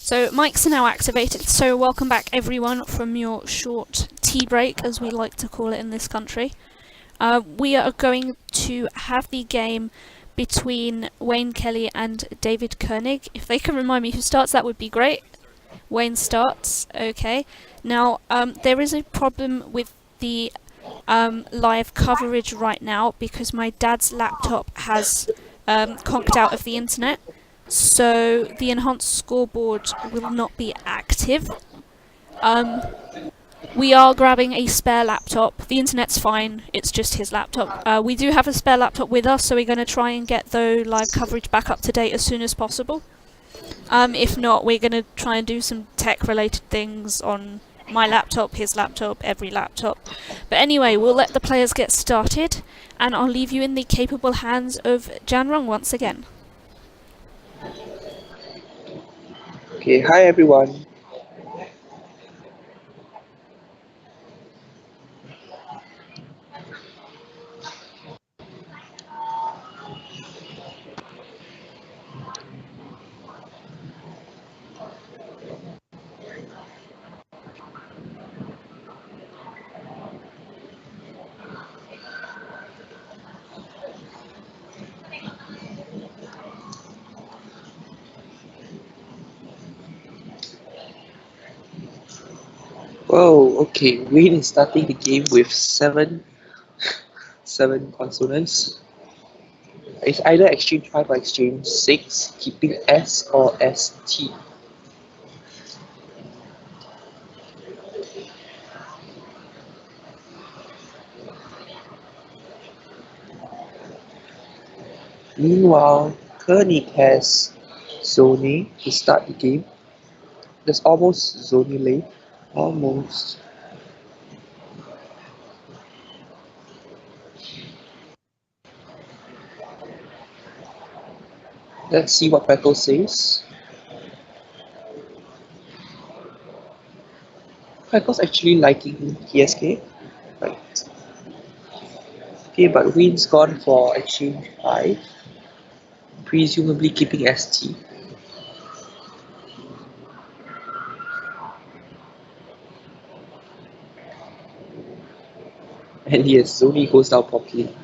So mics are now activated, so welcome back everyone from your short tea break, as we like to call it in this country. We are going to have the game between Wayne Kelly and David Koenig. If they can remind me who starts, that would be great. Wayne starts, okay. Now, there is a problem with the live coverage right now because my dad's laptop has conked out of the internet. So the enhanced scoreboard will not be active. We are grabbing a spare laptop. The internet's fine, it's just his laptop. We do have a spare laptop with us, so we're going to try and get the live coverage back up to date as soon as possible. If not, we're going to try and do some tech-related things on my laptop, his laptop, every laptop. But anyway, we'll let the players get started, and I'll leave you in the capable hands of Jian Rong once again. Okay, hi everyone. Oh, okay. Wayne is starting the game with seven consonants. It's either exchange 5 or exchange 6, keeping S or ST. Meanwhile, Koenig has Zone to start the game. There's almost Zone lane. Almost. Let's see what Quackle says. Quackle's actually liking PSK. Right. Okay, but Wayne's gone for exchange 5. Presumably keeping ST. And yes, Zoni goes down properly.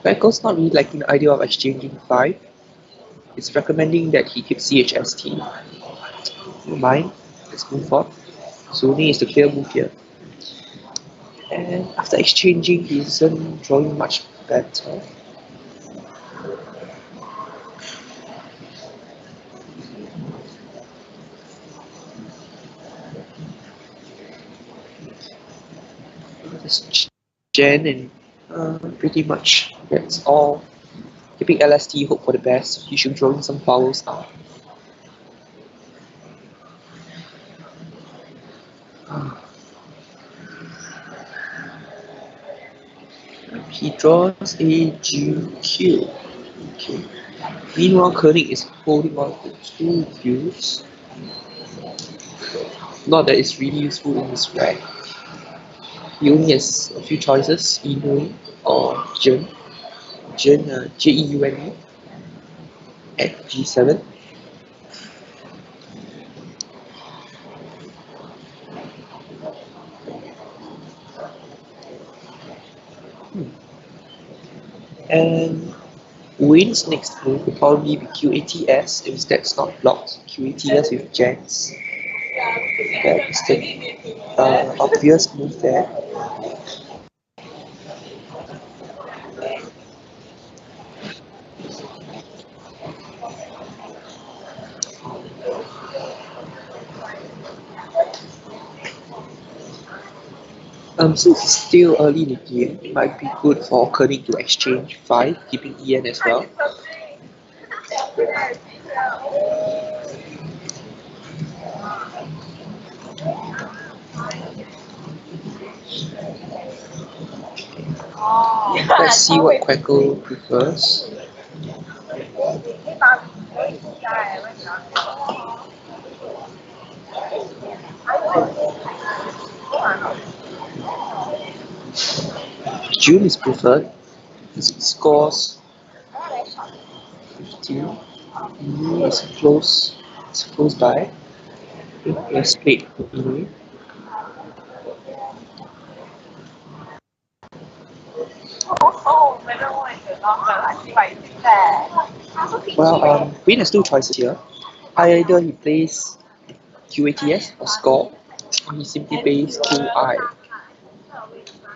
Beckle's not really liking the idea of exchanging 5. It's recommending that he keeps CHST. Never mind, let's move on. Zoni is the clear move here. And after exchanging, he isn't drawing much better. Just Gen and pretty much that's all. Keeping LST, hope for the best. He should draw in some vowels now. He draws a GQ. Okay. Meanwhile, Koenig is holding on to 2 views. Not that it's really useful in this rank. He only has a few choices, Inui or Jun. Jun, Jeune at G7. And Wayne's next move will probably be QATS if that's not blocked. QATS with Jens. That's the obvious move there. Since it's still early in the game, it might be good for Koenig to exchange 5, keeping EN as well. Let's see what Quackle prefers. June is preferred. It scores 15. It's close. It's close by. Let's play anyway. Well, Wayne has two choices here. Either he plays QATS or score, or he simply plays QI.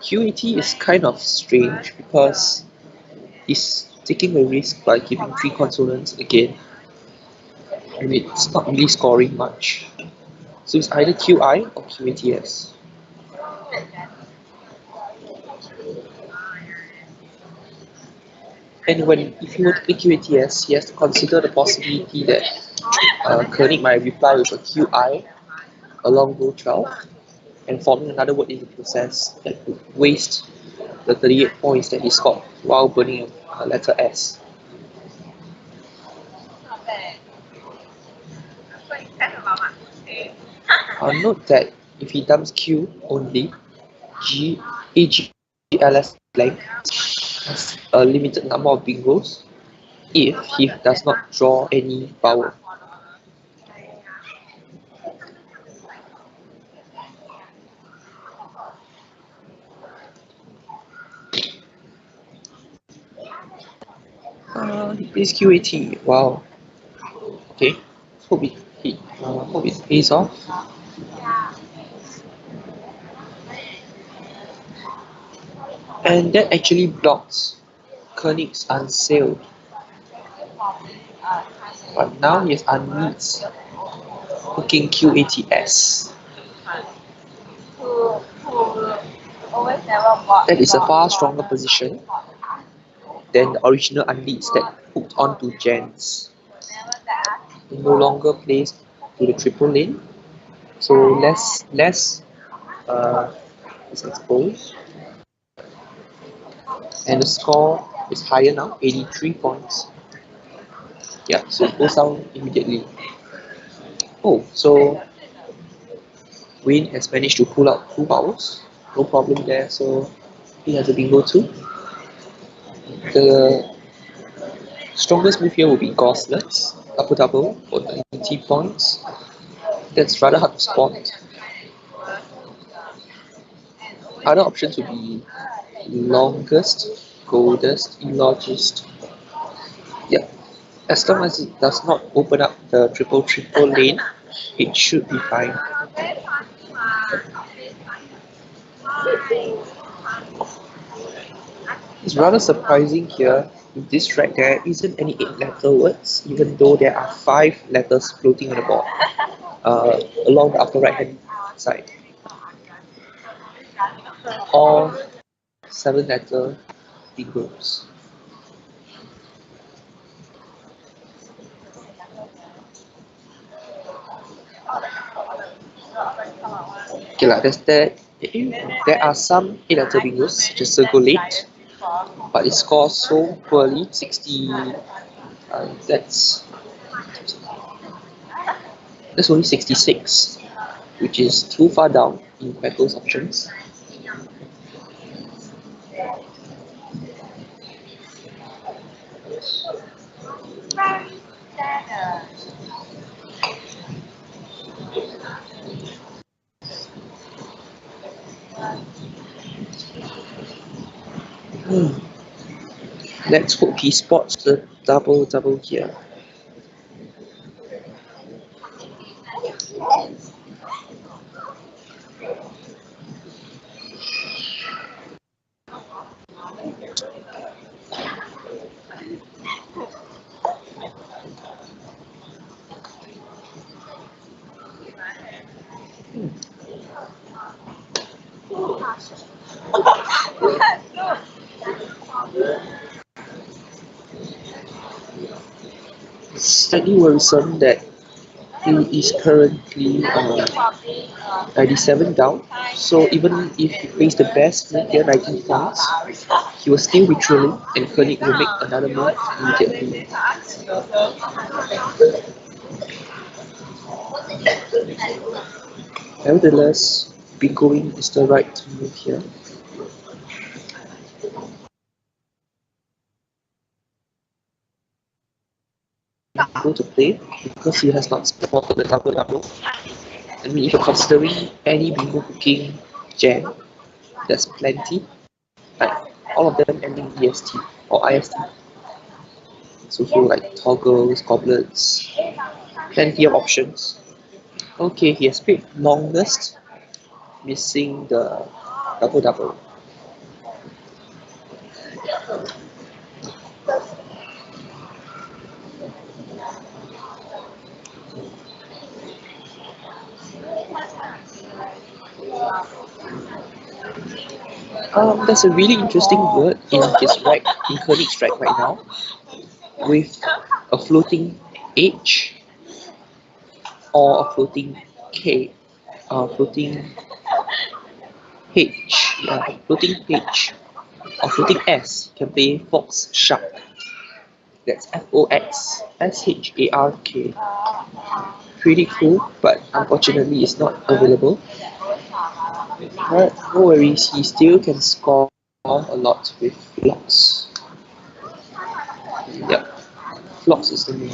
QAT is kind of strange because he's taking a risk by giving three consonants again, and it's not really scoring much. So it's either QI or QATS. And if he were to play QATS, he has to consider the possibility that Koenig might reply with a QI along row 12 and forming another word in the process that would waste the 38 points that he scored while burning a letter S. Note that if he dumps Q only, AGLS blank has a limited number of bingos if he does not draw any vowel. He plays QAT. Wow. Okay. Hope it pays off. And that actually blocks Koenig's unsealed. But now he has unmeets hooking QATS. That is a far stronger position than the original unleads that hooked onto gens. He no longer plays to the triple lane, so less is exposed. And the score is higher now, 83 points. Yeah, so it goes down immediately. Oh, so Wayne has managed to pull out 2 vowels. No problem there, so he has a bingo too. The strongest move here will be Gosselets, double for 90 points. That's rather hard to spot. Other options would be longest, goldest, elogist. Yeah, as long as it does not open up the triple lane, it should be fine. It's rather surprising here, in this track there isn't any 8-letter words, even though there are 5 letters floating on the board along the upper right hand side. All 7-letter bingos. Okay, there are some 8-letter bingos, such as Circulate, but it scores so poorly, 60. That's only 66, which is too far down in Beckle's options. Let's hope he spots the double here. Slightly worrisome that he is currently 97 down, so even if he plays the best move here, 19 points, he will still be trailing and Koenig will make another move immediately. Nevertheless, bingoing is the right move here. bingo to play because he has not spotted the double double. I mean, if you're considering any bingo cooking jam, there's plenty. Like all of them ending EST or IST. So for like toggles, goblets, plenty of options. Okay, he has played longest, missing the double double. There's a really interesting word in his right, in Koenig's right right now, with a floating H or a floating K, floating H, yeah, floating H or floating S. You can play Fox Shark. That's FOXSHARK. Pretty cool, but unfortunately it's not available. But no worries, he still can score a lot with Flux. Yep, Flux is the name.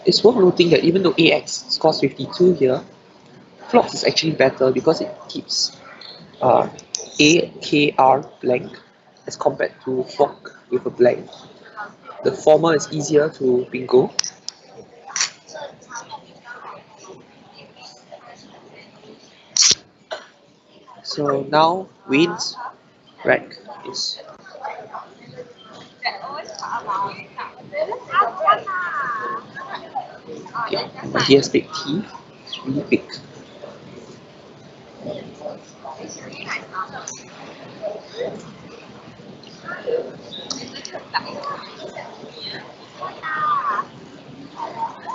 It's worth noting that even though AX scores 52 here, Flux is actually better because it keeps AKR blank as compared to Flock with a blank. The former is easier to bingo. So now Wayne's rack is okay. He has big teeth. It's really big.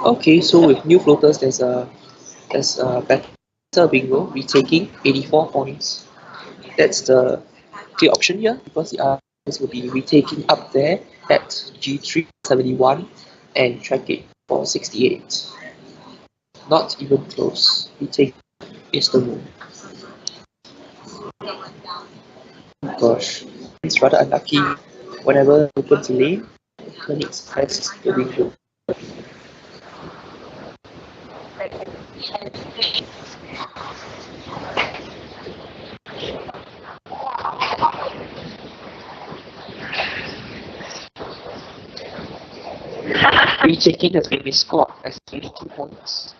Okay, so with new floaters, there's a better bingo retaking 84 points. That's the clear option here because the others will be retaking up there at G371 and track it for 68. Not even close. Retake is the move. Gosh, it's rather unlucky. Whenever it opens a lane, Koenig's has the bingo. Retaking has been rescored as 82 points.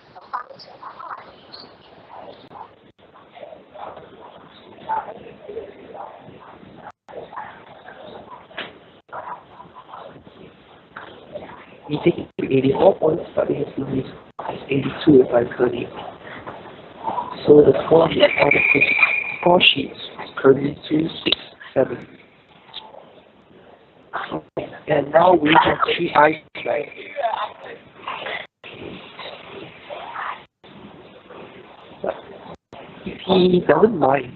Retaking 84 points, but it has been rescored as 82 by Koenig. So the score sheet on the score sheet is currently 267. And now we have 3 eyes, right? But if he doesn't mind,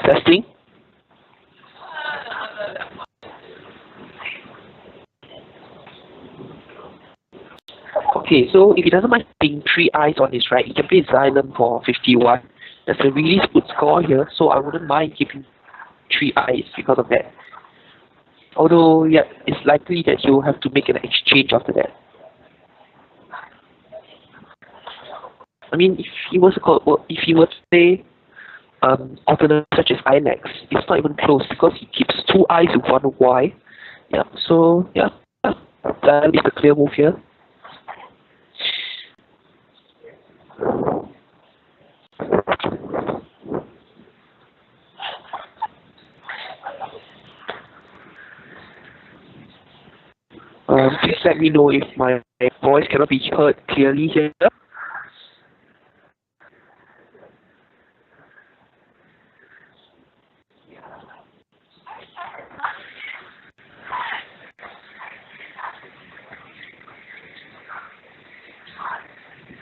testing. Okay, so if he doesn't mind putting 3 eyes on his right, he can play Xylem for 51. That's a really good score here, so I wouldn't mind keeping 3 eyes because of that. Although, yeah, it's likely that you'll have to make an exchange after that. I mean, if he were to play alternate such as INEX, it's not even close because he keeps 2 eyes with 1 Y. Yeah, so yeah, that is the clear move here. Please let me know if my voice cannot be heard clearly here.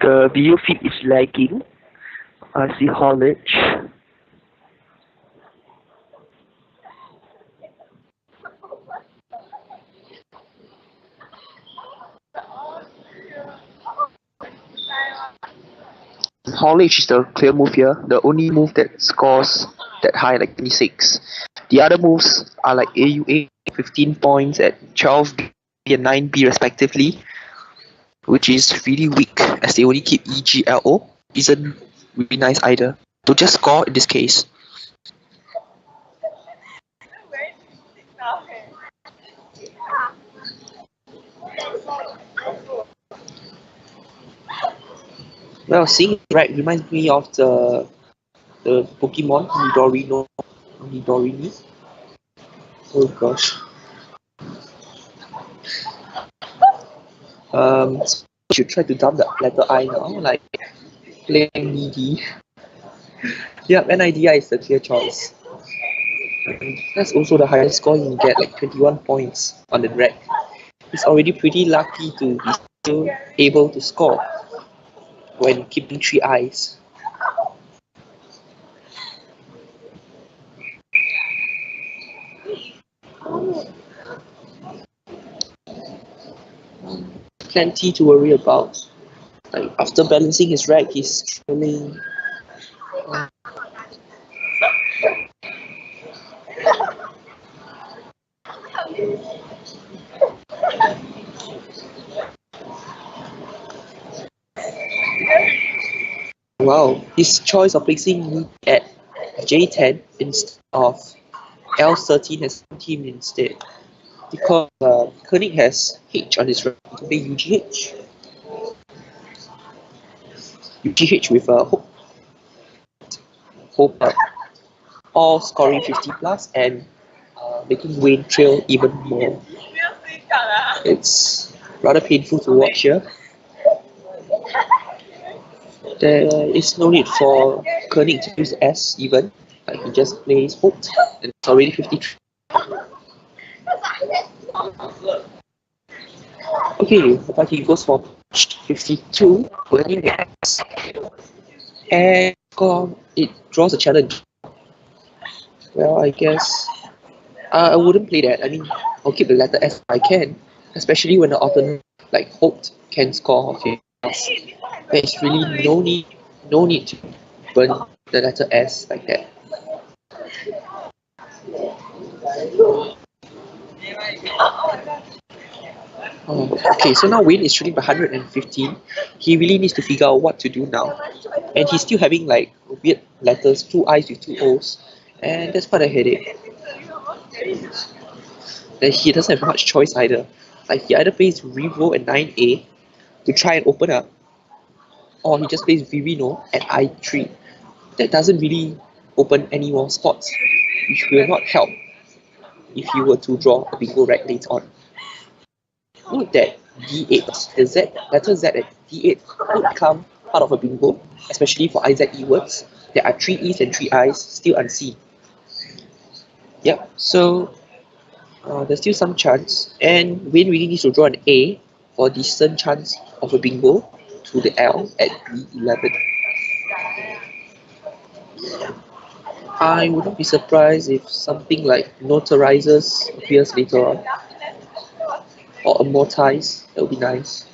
The video feed is lagging. I see haulage. Haulage is the clear move here, the only move that scores that high, like 26. The other moves are like AUA, 15 points at 12B and 9B respectively, which is really weak as they only keep EGLO. Isn't really nice either. So just score in this case. Well, seeing it right reminds me of the Pokemon Nidorini. Oh gosh. So you should try to dump the letter I now, like playing needy. Yep, NIDI is the clear choice. That's also the highest score you can get, like 21 points on the rack. He's already pretty lucky to be still able to score when keeping 3 eyes. Plenty to worry about. Like after balancing his rack, he's trailing. Wow, his choice of placing me at J10 instead of L13 has team instead, because Koenig has H on his rack to play UGH. UGH with a hope all scoring 50 plus and making Wayne trail even more. It's rather painful to watch here. There is no need for Koenig to use S even. Like he just plays Hope and it's already 53. Okay, but he goes for 52, winning the S. And it draws a challenge. Well, I guess I wouldn't play that. I mean, I'll keep the letter S if I can, especially when the alternate like Hope can score. Okay, there's really no need to burn the letter S like that. Okay, so now Wayne is shooting by 115. He really needs to figure out what to do now. And he's still having like weird letters, 2 I's with 2 O's. And that's quite a headache. Then he doesn't have much choice either. Like he either plays Revo and 9A to try and open up, or he just plays Vivino at I3. That doesn't really open any more spots, which will not help if you were to draw a bingo rack later on. Note that D8, the Z, letter Z at D8 could become part of a bingo, especially for IZE words. There are 3 E's and 3 I's still unseen. Yep, so there's still some chance, and Wayne really needs to draw an A for a decent chance of a bingo to the L at B11. I would not be surprised if something like notarizes appears later on, or amortize. That would be nice.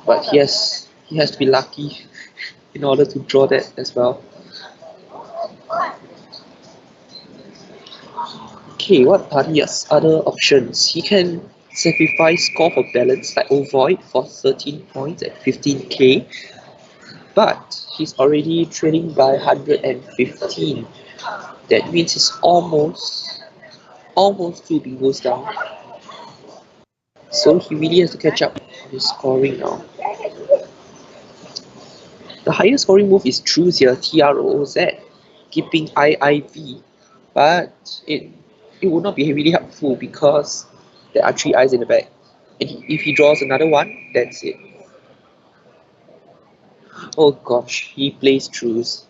But yes, he has to be lucky in order to draw that as well. Okay, what are his other options? He can sacrifice score for balance like Ovoid for 13 points at 15k, but he's already trailing by 115. That means he's almost 2 bingos down. So he really has to catch up on his scoring now. The highest scoring move is Troz here, TROZ, keeping IIV, but it would not be really helpful because there are 3 eyes in the back. And if he draws another one, that's it. Oh gosh, he plays Troz.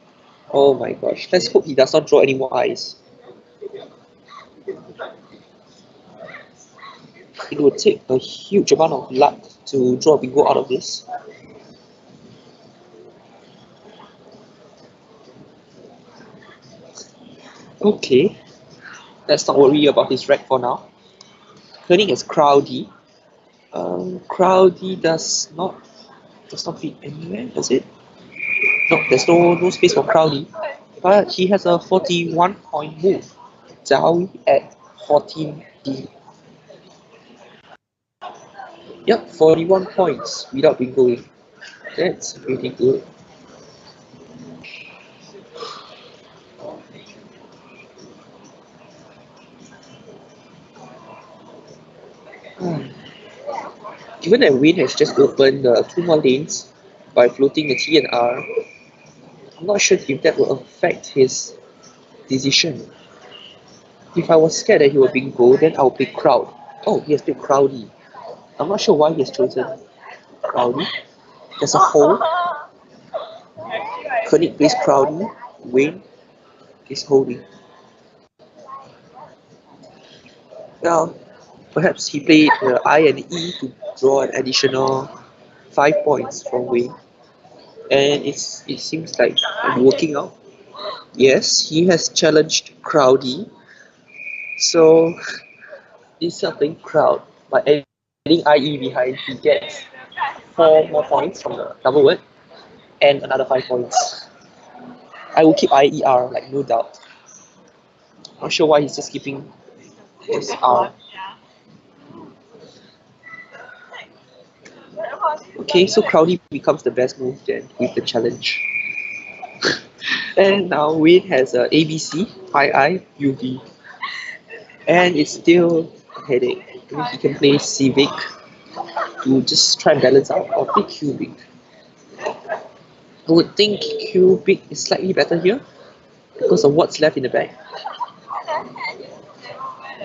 Oh my gosh, let's hope he does not draw any more eyes. It would take a huge amount of luck to draw a bingo out of this. Okay, let's not worry about his rack for now. Koenig has Crowdy. Crowdy does not fit anywhere, does it? No, there's no space for Crowley. But he has a 41 point move. Zhao at 14D. Yep, 41 points without being going. That's pretty good. Given that Wayne has just opened 2 more lanes by floating the T and R, I'm not sure if that will affect his decision. If I was scared that he would pick Go, then I'll pick Crowd. Oh, he has picked Crowdy. I'm not sure why he has chosen Crowdy. There's a hole. Koenig plays Crowdy. Wayne is holding. Well, perhaps he played I and E to draw an additional 5 points from Wayne. And it seems like I'm working out. Yes, he has challenged Crowdy. So instead of playing Crowd, by adding IE behind, he gets 4 more points from the double word and another 5 points. I will keep IER, like no doubt. Not sure why he's just keeping this R. Okay, so Crowdy becomes the best move then with the challenge. And now Wayne has a ABC, II, UV. And it's still a headache. I mean, he can play Civic to just try and balance out, or play Cubic. I would think Cubic is slightly better here because of what's left in the back.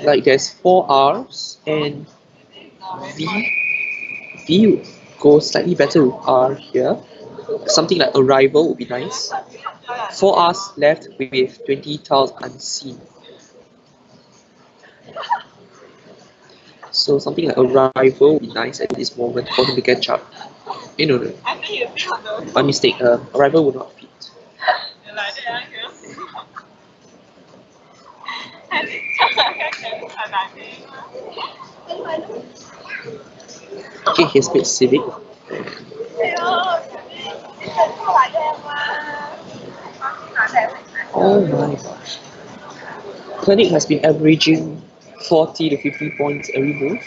Like there's 4 R's and V. V goes slightly better with R here. Something like Arrival would be nice. 4 R's left with 20 tiles unseen. So something like Arrival would be nice at this moment for him to catch up. No. My mistake. Arrival will not fit. Okay, here's played Civic. Oh my gosh. Koenig has been averaging 40 to 50 points every move.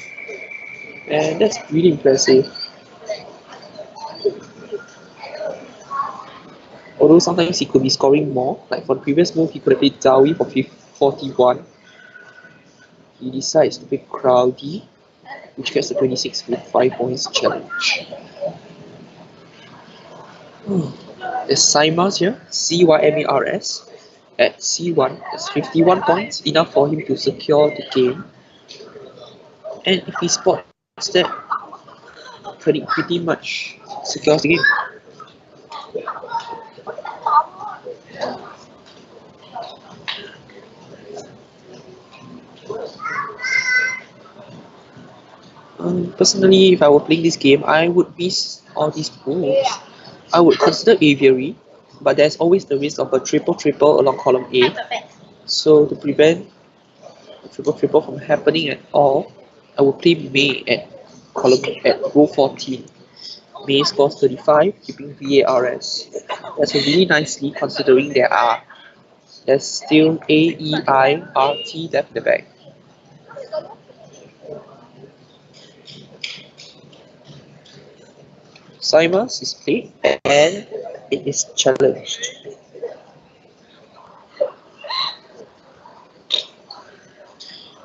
And that's really impressive. Although sometimes he could be scoring more. Like for the previous move, he could have played Zawi for 41. He decides to pick Crowdy, which gets the 26 with 5 points challenge. There's Cymars here, Cymars. At C1, that's 51 points, enough for him to secure the game. And if he spots that, Koenig pretty much secures the game. Personally, if I were playing this game, I would miss all these moves. I would consider Aviary, but there's always the risk of a triple along column A. So to prevent a triple from happening at all, I would play May at row 14. May scores 35, keeping VARS. That's a really nice lead considering there's still A, E, I, R, T left in the back. Cymars is played and it is challenged.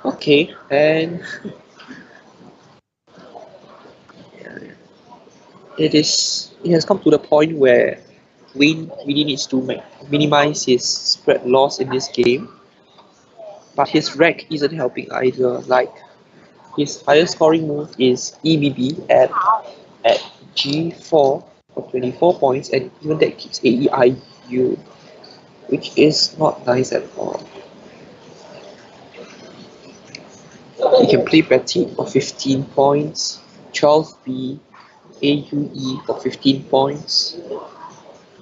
Okay, and it has come to the point where Wayne really needs to minimize his spread loss in this game. But his rack isn't helping either. Like his highest scoring move is EBB at G4 for 24 points, and even that keeps AEIU, which is not nice at all. He can play Betty for 15 points, 12B, AUE for 15 points.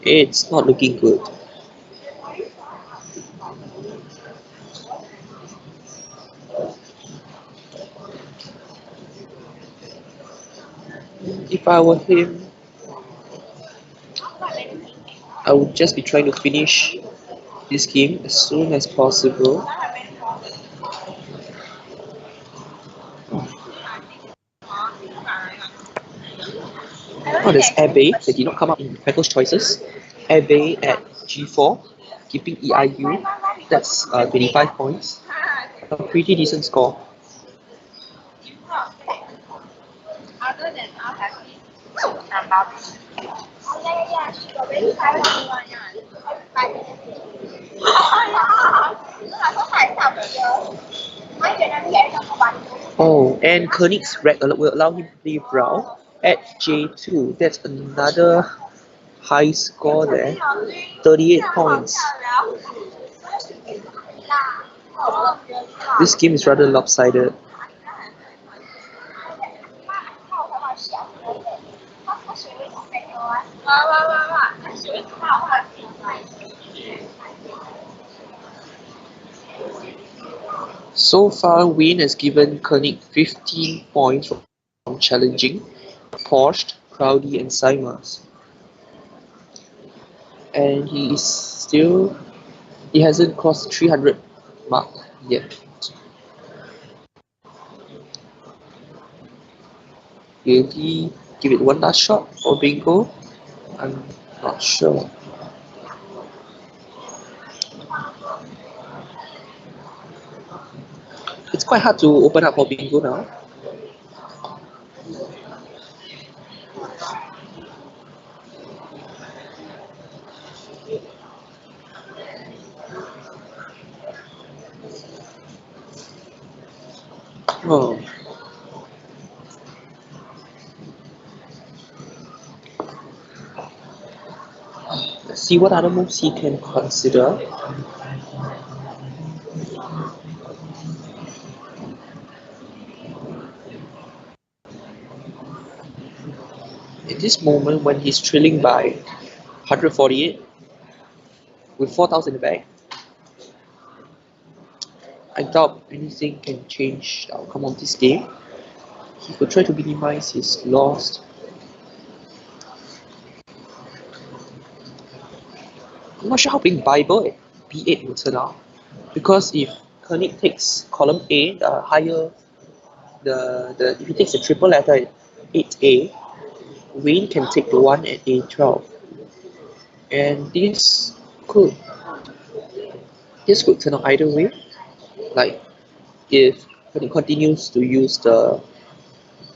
It's not looking good. If I were him, I would just be trying to finish this game as soon as possible. Oh, there's Abbey that did not come up in Pecco's choices. Abbey at G4, keeping EIU. That's 25 points. A pretty decent score. Oh, and Koenig's rack will allow him to play Brown at J2. That's another high score there. 38 points. This game is rather lopsided. So far, Wayne has given Koenig 15 points from challenging Porsche, Crowdy, and Simers. And he hasn't crossed 300 mark yet. Will he give it one last shot for bingo? I'm not sure. It's quite hard to open up for bingo now. Oh. Let's see what other moves he can consider. In this moment, when he's trailing by 148 with 4,000 in the bag, I doubt anything can change the outcome of this game. He could try to minimize his loss. I'm not sure how big Bible at B8 will turn out, because if Koenig takes column A, the higher if he takes the triple letter at 8A, Wayne can take the one at A12, and this could turn out either way. Like if Koenig continues to use the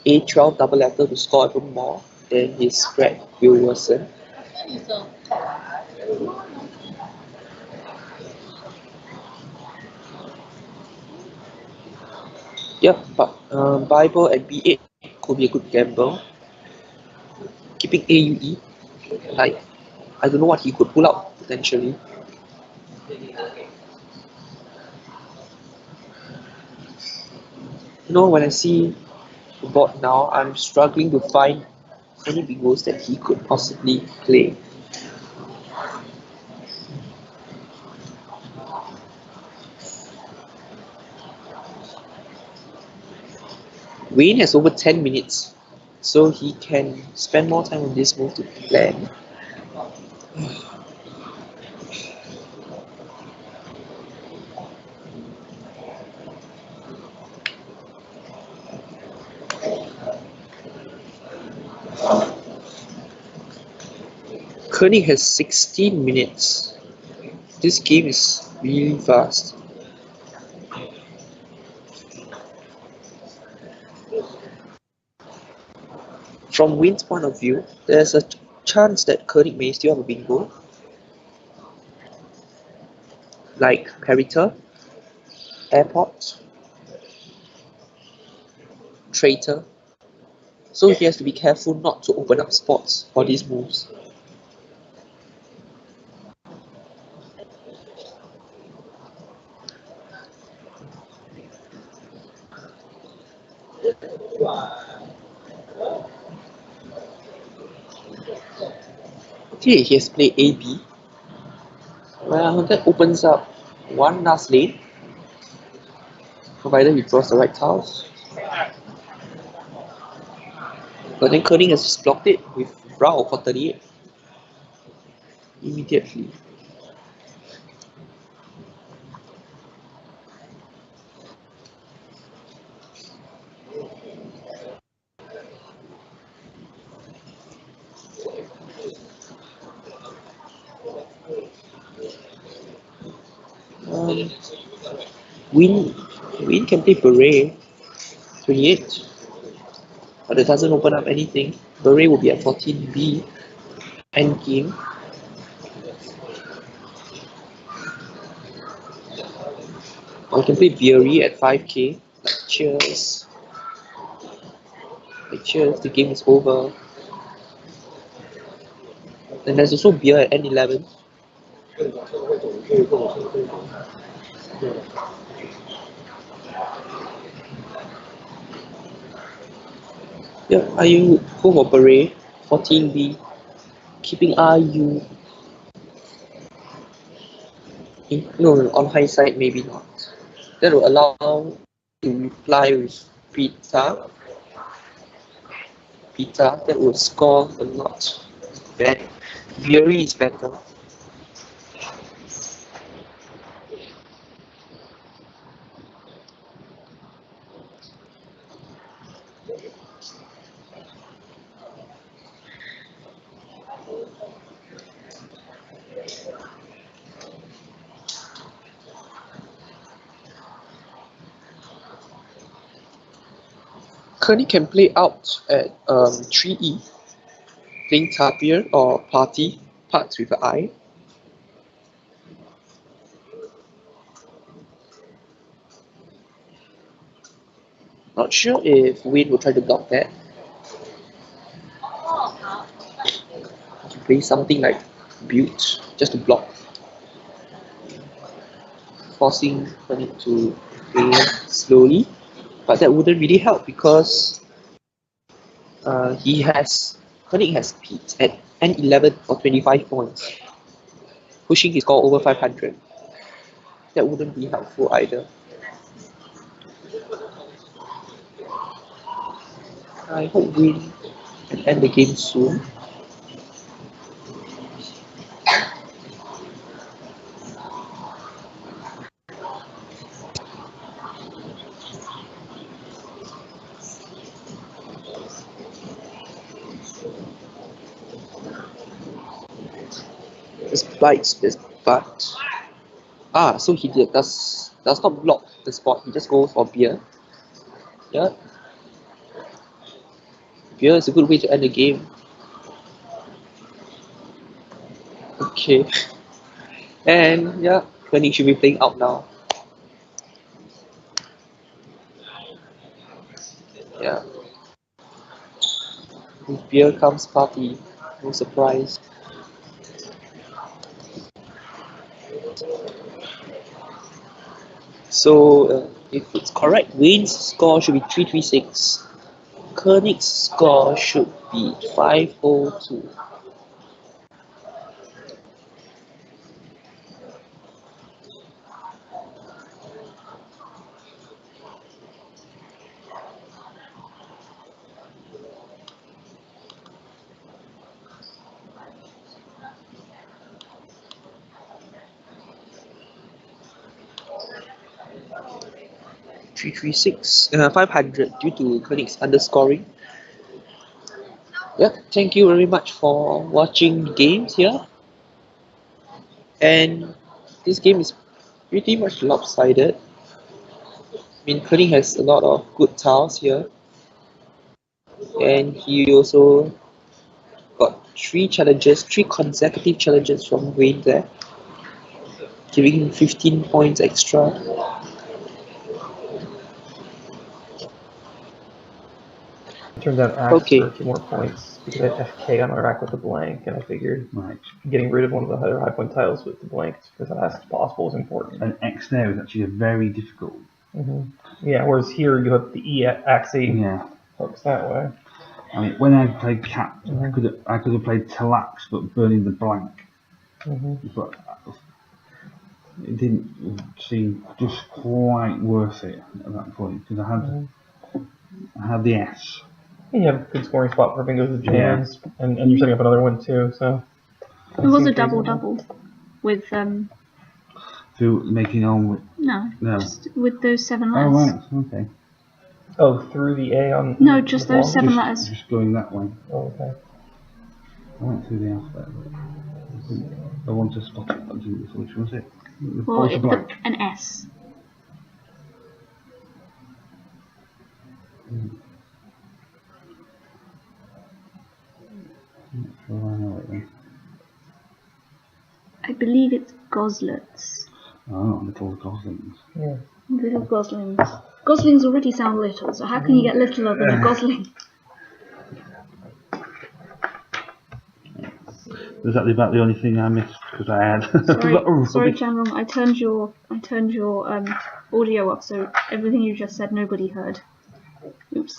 A12 double letter to score even more, then his spread will worsen. Yeah, but Bible at B8 could be a good gamble. Keeping AUE, like, I don't know what he could pull out potentially. You know, when I see the board now, I'm struggling to find any bingos that he could possibly play. Wayne has over 10 minutes, so he can spend more time on this move to plan. Koenig has 16 minutes. This game is really fast. From Wayne's point of view, there's a chance that Koenig may still have a bingo, like Pariter, Airport, Traitor. So he has to be careful not to open up spots for these moves. Okay, he has played AB. Well, that opens up one last lane, provided he draws the right tiles. But then Koenig has just blocked it with Rao for 38. immediately. Um, Win can play Beret 28, but it doesn't open up anything. Beret will be at 14B endgame. Or we can play Fury at 5k. Cheers. Cheers, the game is over. And there's also beer at N11. Yeah, IU go for Beret 14B. Keeping IU. No, on hindsight, maybe not. That will allow to reply with Pita. That will score a lot. Bad. Fury is better. Koenig can play out at 3E, playing Tapir or Party, parts with an I. Not sure if Wayne will try to block that. To play something like Butte just to block, forcing Koenig to play slowly. But that wouldn't really help because Koenig has peaked at N11 for 25 points, pushing his score over 500. That wouldn't be helpful either. I hope Win can end the game soon. This bites this butt. So he does not block the spot, he just goes for beer. Yeah. Beer is a good way to end the game. Okay. And yeah, Koenig should be playing out now. Yeah. With beer comes party. No surprise. So if it's correct, Wayne's score should be 336. Koenig's score should be 502. Three three six 500 due to Koenig's underscoring. Yeah, thank you very much for watching the games here. And this game is pretty much lopsided. I mean, Koenig has a lot of good tiles here. And he also got 3 consecutive challenges from Wayne there, giving him 15 points extra. Turns out I asked for a few more points because I FK on my rack with the blank, and I figured getting rid of one of the other high point tiles with the blank as fast as possible is important. An X there is actually a very difficult. Yeah, whereas here you have the E axis hooks that way. I mean, when I played Cat, I could have played Talax, but burning the blank. But it didn't seem just quite worth it at that point because I had the S. You have a good scoring spot for Bingo's and Jams, and you're setting up another one too, so. It was a double with Through making on with... no, No. just with those 7 Oh, letters. right, okay. Oh, through the A on... No, just those 7 Just, letters. just going that way. Oh, okay. I went through the alphabet. I want to spot it. I didn't know which was it. Well, Both are blank. an S. Oh, I know it then. I believe it's goslets. Oh, little goslings. Yeah. Little goslings. Goslings already sound little, so how can you get littler than a gosling? Was that about the only thing I missed? Because I had. Sorry, Jian Rong. I turned your audio up, so everything you just said nobody heard. Oops.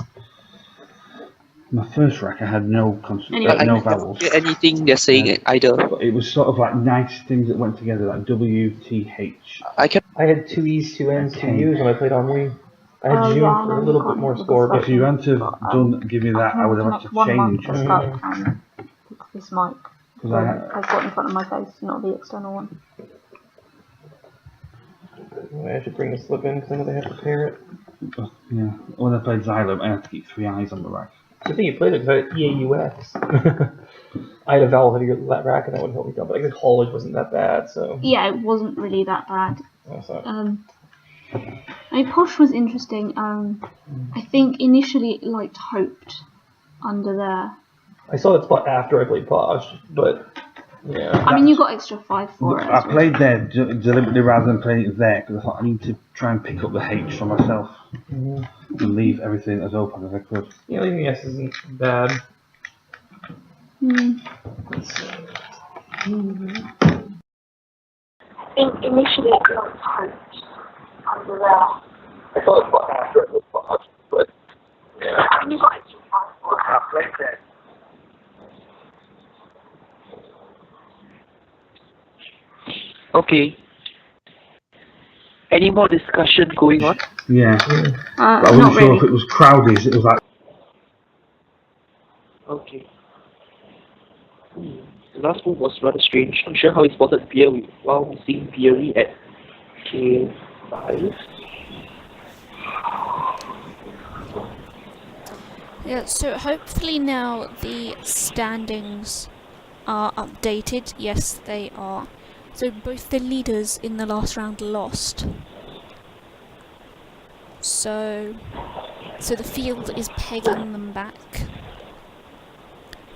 My first rack, I had no Anyway. no vowels. Hear anything they're saying either. But it was sort of like nice things that went together, like W, T, H. I can. I had 2 E's, 2 N's, 2 Okay. U's when I played on Wii. I had June for a little bit more score, but If you hadn't have give me that, I would have had to change. This mic. Because I had, I've got in front of my face, not the external one. I should bring the slip in because I know they have to pair it. yeah, when I played Xylem, I had to keep 3 eyes on the rack. I think you played it because I had EAUX. I had a vowel heavier rack and that would help me out, but I guess college wasn't that bad, so. Yeah, it wasn't really that bad. So. I mean, Posh was interesting. I think initially it liked hoped under there. I saw that spot after I played Posh, but yeah. I mean, you got extra 5 for it. I played there deliberately rather than playing it there because I thought I need to try and pick up the H for myself and leave everything as open as I could. Yeah, leaving the S isn't bad. I think initially it liked hoped under there. I saw that spot after I played Posh, but yeah. I mean, you got extra 5 for it. I played there. Okay. Any more discussion going on? Yeah. I Not wasn't sure really. if it was crowded. It was like. Okay. The last move was rather strange. Not sure how he spotted Beer while seeing Beery at K5. Yeah, so hopefully now the standings are updated. Yes, they are. So both the leaders in the last round lost. So the field is pegging them back.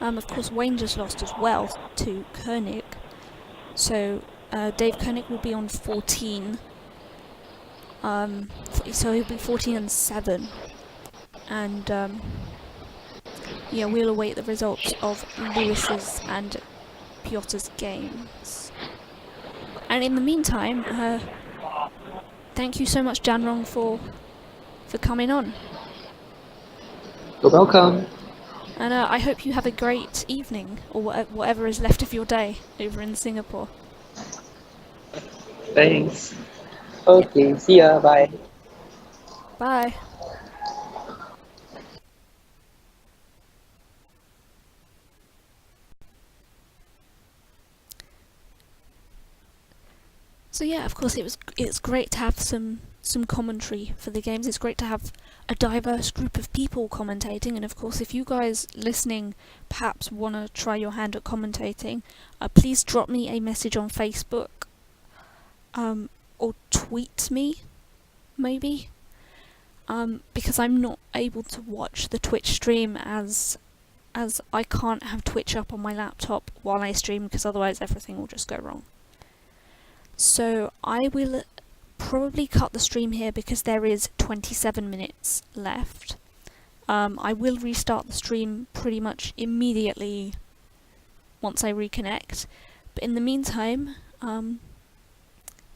Of course, Wayne just lost as well to Koenig. So Dave Koenig will be on 14. So he'll be 14 and 7. And yeah, we'll await the results of Lewis's and Piotr's games. And in the meantime, thank you so much, Jian Rong, for coming on. You're welcome. And I hope you have a great evening, or whatever is left of your day over in Singapore. Thanks. Okay, see ya. Bye. Bye. So yeah, of course it's great to have some commentary for the games. It's great to have a diverse group of people commentating, and of course if you guys listening perhaps want to try your hand at commentating, please drop me a message on Facebook, or tweet me, maybe, because I'm not able to watch the Twitch stream as I can't have Twitch up on my laptop while I stream, because otherwise everything will just go wrong. So I will probably cut the stream here because there is 27 minutes left. I will restart the stream pretty much immediately once I reconnect. But in the meantime,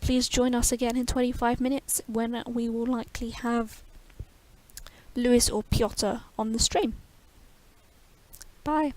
please join us again in 25 minutes when we will likely have Lewis or Piotr on the stream. Bye.